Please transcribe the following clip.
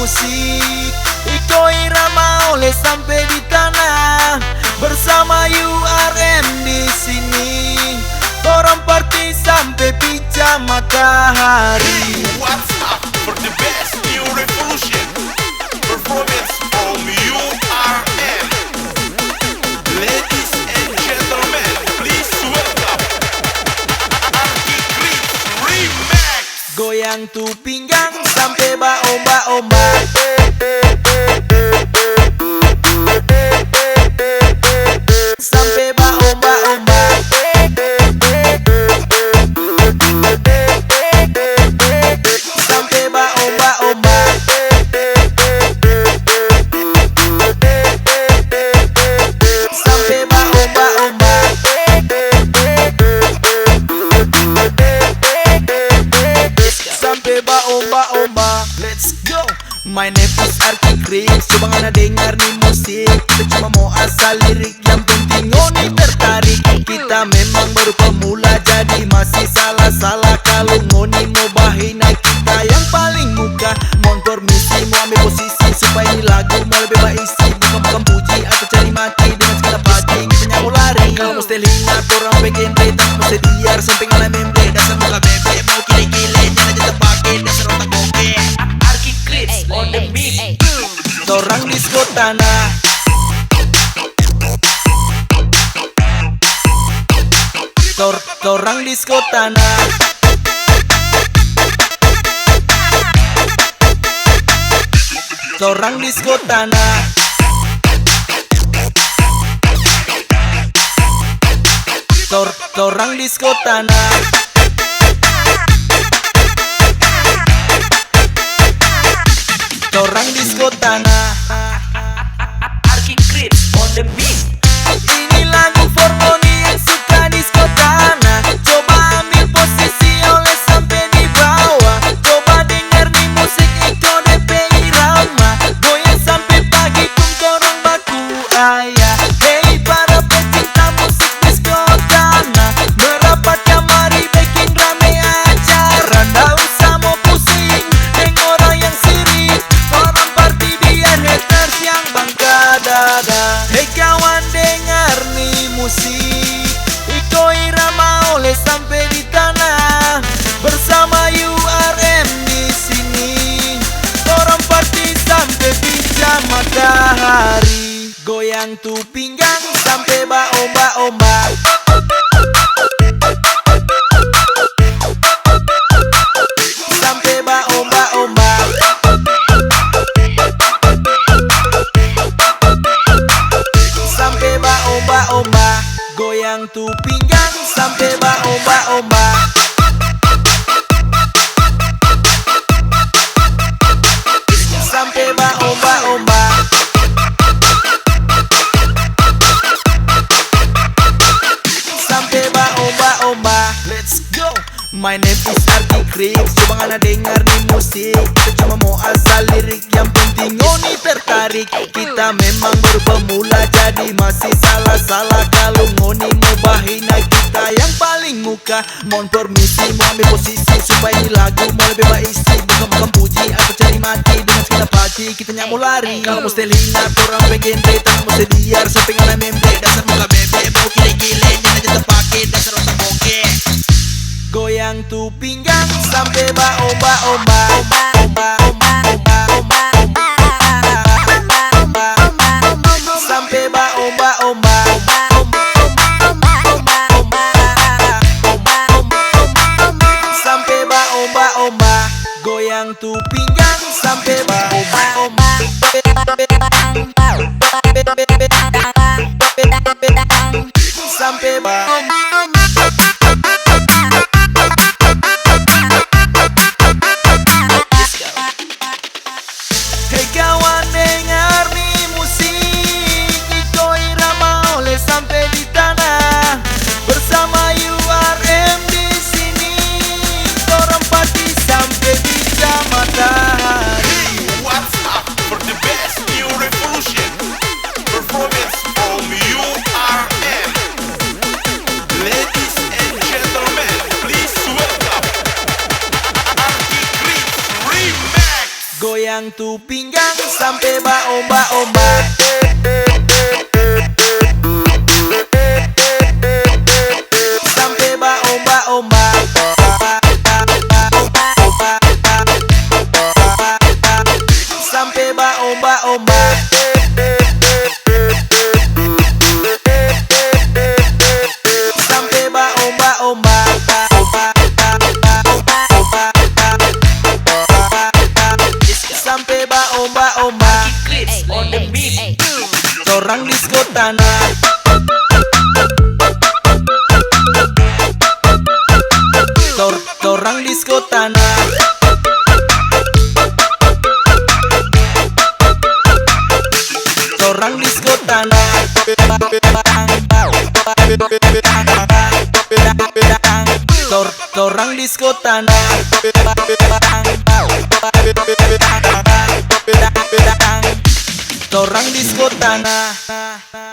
musik, Iko irama oleh sampai di tanah. Bersama URM di sini, orang party sampai pica matahari. What's up for the best new revolution performance from URM? Ladies and gentlemen, please welcome ARQ Kribs Remix. Goyang tu pinggang sampai ba omba-omba. Sampai ba omba-omba. Sampai ba omba-omba. Sampai ba omba-omba. Sampai ba omba-omba. Let's go. My name is Arq Kribs. Coba ngana dengar nih musik. Kita cuma mau asal lirik, yang penting ngoni tertarik. Kita memang baru pemula, jadi masih salah-salah. Kalau ngoni mau bahina kita yang paling muka. Mohon permisi, mau ambil posisi supaya ini lagu mau lebih baisi. Bukan puji atau cari mati dengan segala pagi. Kita nyamu lari. Kalau mau setelinga, orang pengen tak mau sediar sampai ngalah membre. Dasar muka bebek, mau kile-kile, jangan aja terpakai. Dasar otak goke. ARQ Kribs on the beat. Torang Diskotanah. Torang Diskotanah. Torang Diskotanah. Torang Diskotanah. Torang Diskotanah. ARQ Kribs on the beat. Ini lagu for ngoni yang suka diskotanah. Coba ambil posisi oleh sampai di bawah. Coba denger nih musik Iko DP irama. Goyang sampai pagi pun korong baku ayah. Hey para pecinta musik diskotanah, merapat kamari bikin rame acara. Nggak usah mau pusing dengan orang yang sirik. Orang party biar haters yang bangga dada. Hey kawan dengar nih musik, Iko irama oleh sampai di tanah. Bersama URM di sini, orang party sampai pica matahari. Goyang tu pinggang sampai ba omba-omba. Sampai ba omba-omba. Sampai ba omba-omba. Goyang tu pinggang sampai ba omba-omba. Sampai ba omba-omba. Sampai ba omba-omba. Let's go. My name is ARQ Kribs. Coba ngana dengar nih musik. Kita cuma mau asal lirik, yang penting ngoni tertarik. Kita memang baru pemula, jadi masih salah-salah. Kalau ngoni mau bahina kita yang paling muka. Mohon permisi, mau ambil posisi supaya ini lagu mau lebih baisi. Bukan puji atau cari mati dengan segala pagi. Kita nyamu lari. Kalau mau setelinga, orang pengen tak mau sediar sampai ngalah membre. Dasar muka bebek, mau kile-kile, jangan aja terpakai. Dasar otak goke. Goyang tu pinggang sampai ba omba-omba. Sampai ba omba-omba. Sampai ba omba-omba. Goyang tu pinggang sampai ba omba-omba. Sampai ba Hey kawan dengar nih musik, Iko irama oleh sampai di tanah. Bersama URM di sini, orang party sampai bisa matahari. What's up goyang tuh pinggang sampai omba-omba. Sampai omba-omba. Sampai omba-omba. Sampai omba-omba. Sampai omba-omba. ARQ Kribs on the beat. Torang Diskotanah. Torang Diskotanah. Torang Diskotanah. Torang Diskotanah. Torang Diskotanah.